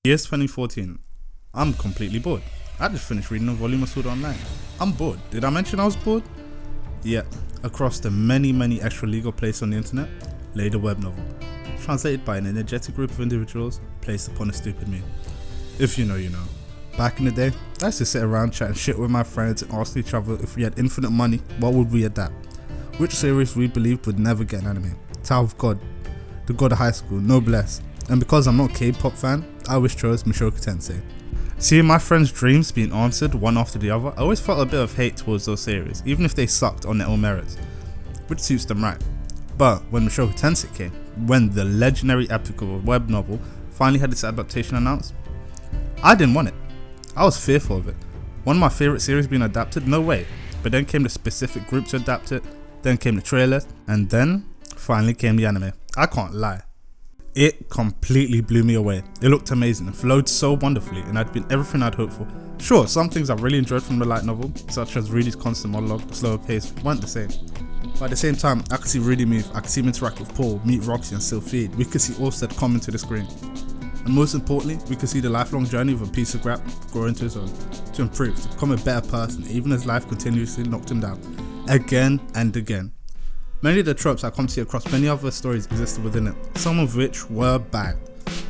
Year's 2014. I'm completely bored. I just finished reading a volume of Sword Online. I'm bored. Did I mention I was bored? Yeah, across the many extra legal places on the internet lay the web novel, translated by an energetic group of individuals placed upon a stupid meme. If you know, you know. Back in the day, I used to sit around chatting shit with my friends and ask each other if we had infinite money, what would we adapt? Which series we believed would never get an anime. Tower of God, the God of High School, Noblesse. And because I'm not a K-pop fan, I always chose Mushoku Tensei. Seeing my friends' dreams being answered one after the other, I always felt a bit of hate towards those series, even if they sucked on their own merits, which suits them right. But when Mushoku Tensei came, when the legendary epic of a web novel finally had its adaptation announced, I didn't want it. I was fearful of it. One of my favourite series being adapted, no way. But then came the specific group to adapt it, then came the trailers, and then finally came the anime. I can't lie. It completely blew me away. It looked amazing and flowed so wonderfully, and had been everything I'd hoped for. Sure, some things I really enjoyed from the light novel, such as Rudy's constant monologue, the slower pace, weren't the same. But at the same time, I could see Rudy move, I could see him interact with Paul, meet Roxy and Sylphie. We could see Orsted come into the screen. And most importantly, we could see the lifelong journey of a piece of crap grow into his own, to improve, to become a better person, even as life continuously knocked him down, again and again. Many of the tropes I come to see across many other stories existed within it, some of which were bad.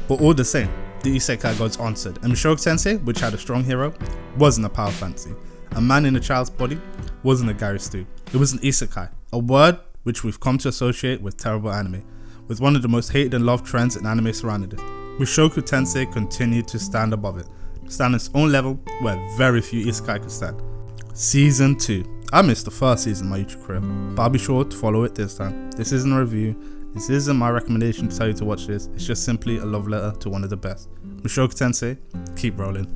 But all the same, the Isekai gods answered, and Mushoku Tensei, which had a strong hero, wasn't a power fantasy. A man in a child's body wasn't a Gary Stu. It was an Isekai, a word which we've come to associate with terrible anime, with one of the most hated and loved trends in anime surrounding it. Mushoku Tensei continued to stand above it, stand on its own level where very few Isekai could stand. Season 2. I missed the first season of my YouTube career, but I'll be sure to follow it this time. This isn't a review, this isn't my recommendation to tell you to watch this, it's just simply a love letter to one of the best. Mushoku Tensei, keep rolling.